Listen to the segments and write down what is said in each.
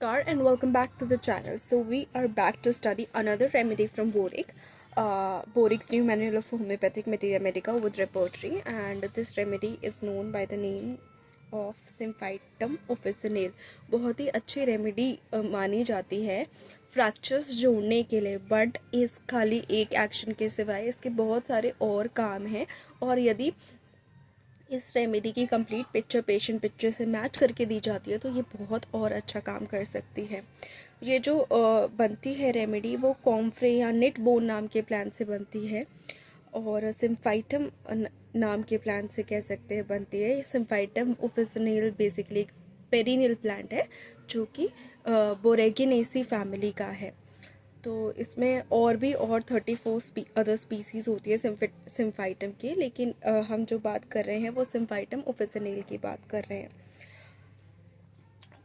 Namaskar and welcome back to the channel. So we are back to study another remedy from Boric. Boric's new manual of homeopathic materia medica with repertory, and this remedy is known by the name of Symphytum officinale. बहुत ही अच्छी remedy मानी जाती है fractures जोड़ने के लिए, but इस खाली एक एक्शन के सिवाय इसके बहुत सारे और काम हैं। और यदि इस रेमेडी की कंप्लीट पिक्चर पेशेंट पिक्चर से मैच करके दी जाती है तो ये बहुत और अच्छा काम कर सकती है। ये जो बनती है रेमेडी वो कॉम्फ्रे या निट बोन नाम के प्लांट से बनती है, और सिम्फाइटम नाम के प्लांट से कह सकते हैं बनती है। सिम्फाइटम ऑफिसिनेल बेसिकली एक पेरिनियल प्लांट है जो कि बोरेगिनेसी फैमिली का है। तो इसमें और भी 34 अदर स्पीसीज़ होती है सिम्फाइटम की, लेकिन हम जो बात कर रहे हैं वो सिम्फाइटम ऑफिसिनेल की बात कर रहे हैं।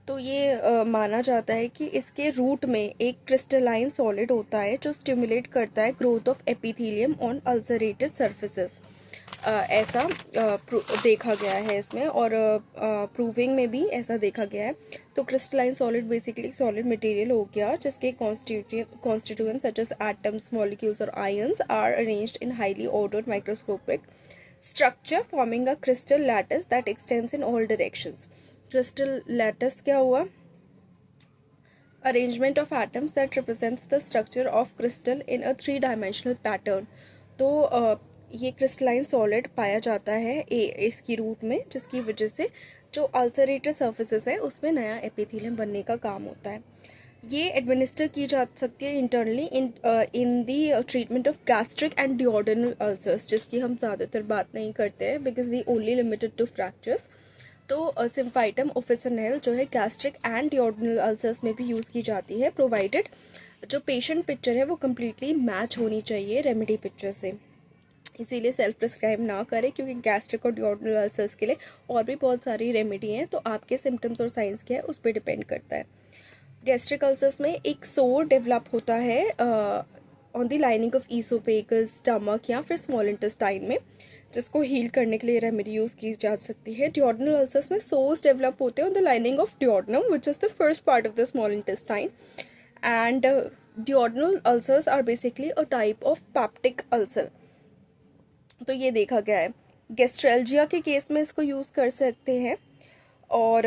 तो ये माना जाता है कि इसके रूट में एक क्रिस्टलाइन सॉलिड होता है जो स्टिमुलेट करता है growth of epithelium on ulcerated surfaces. ऐसा देखा गया है इसमें, और प्रूविंग में भी ऐसा देखा गया है। तो crystalline solid basically solid material हो गया जिसके constituents such as atoms, molecules और ions are arranged in highly ordered microscopic structure forming a crystal lattice that extends in all directions. Crystal lattice क्या हुआ? Arrangement of atoms that represents the structure of crystal in a 3 dimensional pattern. तो ये crystalline solid पाया जाता है इसकी root में, जिसकी वजह से जो अल्सरेटेड सर्फेसेस है उसमें नया एपिथेलियम बनने का काम होता है। ये एडमिनिस्टर की जा सकती है internally in the treatment of gastric and duodenal ulcers, जिसकी हम ज़्यादातर बात नहीं करते हैं because we only limited to fractures. तो सिम्फाइटम ऑफिसिनेल जो है गैस्ट्रिक एंड डिओर्डिनल अल्सर्स में भी यूज़ की जाती है, प्रोवाइडेड जो पेशेंट पिक्चर है वो कम्प्लीटली मैच होनी चाहिए रेमेडी पिक्चर से। इसीलिए सेल्फ प्रिस्क्राइब ना करें, क्योंकि गैस्ट्रिक और डिओर्डिनल अल्सर्स के लिए और भी बहुत सारी रेमेडी हैं, तो आपके सिम्टम्स और साइंस क्या है उस पर डिपेंड करता है। गैस्ट्रिक अल्सर्स में एक सोर डेवलप होता है on the lining of oesophagus, stomach या फिर स्मॉल इंटेस्टाइन में, जिसको हील करने के लिए रेमेडी यूज़ की जा सकती है। डिओर्डिनल अल्सर्स में सोर्स डेवलप होते हैं on the lining of duodenum which is the first part of the small intestine, and duodenal ulcers are basically a type of peptic ulcer. तो ये देखा गया है। गैस्ट्रेल्जिया के केस में इसको यूज़ कर सकते हैं, और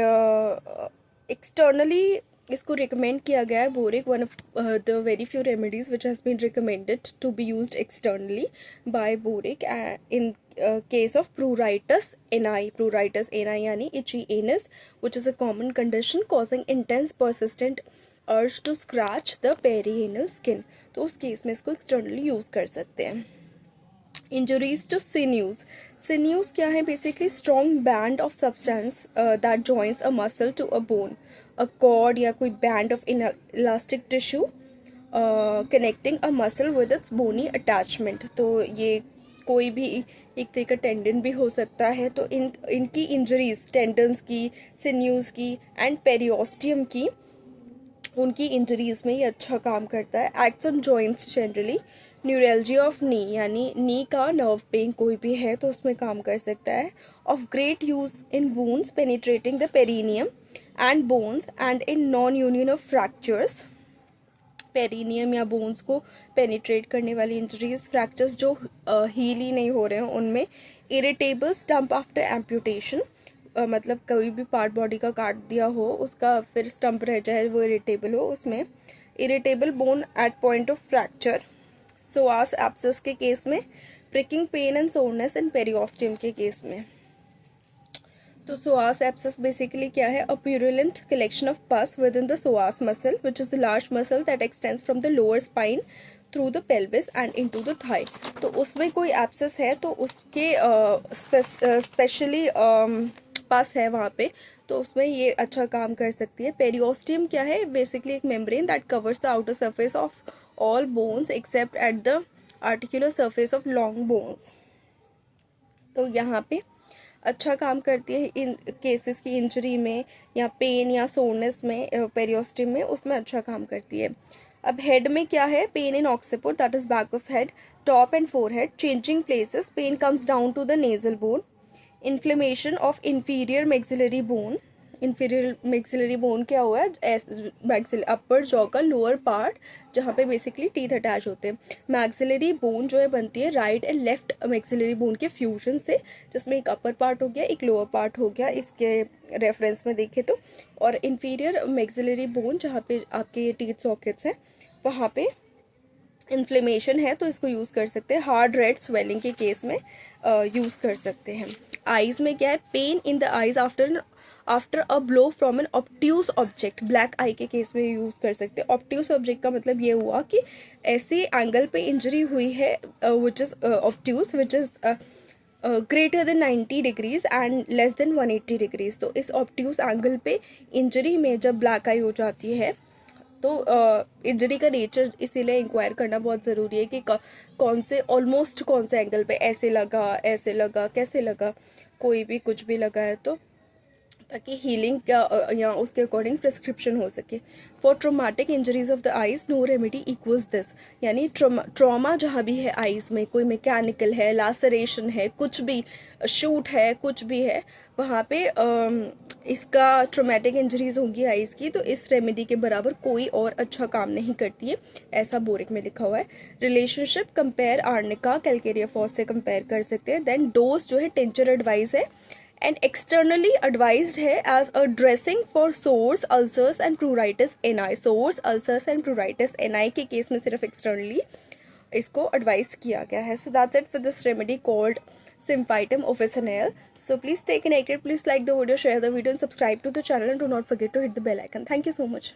एक्सटर्नली इसको रिकमेंड किया गया है। Boric one of the very few remedies which has been recommended to be used externally by boric in case of pruritus ani यानी itchy anus, which is a common condition causing intense persistent urge to scratch the perineal skin. तो उस case में इसको externally use कर सकते हैं। Injuries to sinews क्या है? Basically strong band of substance that joins a muscle to a bone, a cord या कोई band of elastic tissue connecting a muscle with its bony attachment. तो ये कोई भी एक तरह का टेंडन भी हो सकता है। तो इनकी इंजरीज टेंडन्स की, सिन्यूज की एंड पेरियोस्टियम की, उनकी इंजरीज में ये अच्छा काम करता है। Acts on joints generally. Neuralgia of नी यानी नी का नर्व पेन कोई भी है तो उसमें काम कर सकता है। Of great use in wounds penetrating the perineum and bones and in non union of fractures. Perineum या बोन्स को पेनिट्रेट करने वाली इंजरीज, फ्रैक्चर्स जो हील ही नहीं हो रहे हैं उनमें। इरिटेबल स्टम्प आफ्टर एम्पुटेशन, मतलब कोई भी पार्ट बॉडी का काट दिया हो उसका फिर स्टम्प रह जाए वो इरिटेबल हो, उसमें। Irritable bone at point of fracture, psoas abscess के केस में। Pricking pain and soreness in periosteum के केस में। तो सोआस एब्सेस बेसिकली क्या है? A purulent collection of pus within the psoas muscle which is the large muscle that extends from the lower spine through the pelvis and into the thigh. तो उसमें कोई abscess है तो उसके specially पस है वहाँ पे, तो उसमें ये अच्छा काम कर सकती है। पेरियोस्टियम क्या है? बेसिकली एक membrane that covers the outer surface of all bones accept at the articular surface of long bones. तो यहाँ पे अच्छा काम करती है इन केसेस की इंजरी में या पेन या सोरनेस में, पेरियोस्टियम में, उसमें अच्छा काम करती है। अब हेड में क्या है? Pain in occiput that is back of head, top and forehead, changing places, pain comes down to the nasal bone, inflammation of inferior maxillary bone, inferior maxillary bone क्या हुआ है, अपर जॉ का lower part जहाँ पे basically teeth attach होते हैं। Maxillary bone जो है बनती है right and left maxillary bone के फ्यूजन से, जिसमें एक अपर पार्ट हो गया, एक लोअर पार्ट हो गया इसके रेफरेंस में देखें तो। और इंफीरियर मैक्सिलरी बोन जहाँ पे आपके ये टीथ सॉकेट्स हैं वहाँ पे इन्फ्लेमेशन है तो इसको यूज़ कर सकते हैं। हार्ड रेड स्वेलिंग के केस में यूज़ कर सकते हैं। आईज में क्या है, pain in the eyes after a blow from an obtuse object, black eye के केस में यूज़ कर सकते हैं। ऑब्ट्यूस ऑब्जेक्ट का मतलब ये हुआ कि ऐसे एंगल पे इंजरी हुई है which is obtuse, which is greater than 90 degrees and less than 180 degrees. तो इस ऑब्ट्यूस एंगल पे इंजरी में जब ब्लैक आई हो जाती है तो इंजरी का नेचर इसीलिए इंक्वायर करना बहुत ज़रूरी है कि कौन से ऑलमोस्ट कौन से एंगल पे, ऐसे लगा कैसे लगा, कोई भी कुछ भी लगा है तो, ताकि हीलिंग या उसके अकॉर्डिंग प्रिस्क्रिप्शन हो सके। For traumatic injuries of the eyes no remedy equals this, यानी ट्रॉमा जहाँ भी है आइज में, कोई मैकेनिकल है, लासरेशन है, कुछ भी शूट है, कुछ भी है, वहाँ पे इसका ट्रोमेटिक इंजरीज होंगी आइज की, तो इस रेमेडी के बराबर कोई और अच्छा काम नहीं करती है, ऐसा बोरिक में लिखा हुआ है। Relationship compare arnica calcarea phos से कंपेयर कर सकते हैं। देन डोज जो है टिंचर एडवाइस है एंड एक्सटर्नली एडवाइज्ड है as a dressing for sores, ulcers and pruritus ani. Sores, ulcers and pruritus ani के केस में सिर्फ एक्सटर्नली इसको एडवाइस किया गया है। So that's it for this remedy called Symphytum officinale. So please stay connected, please like the video, share the video and subscribe to the channel and do not forget to hit the bell icon. Thank you so much.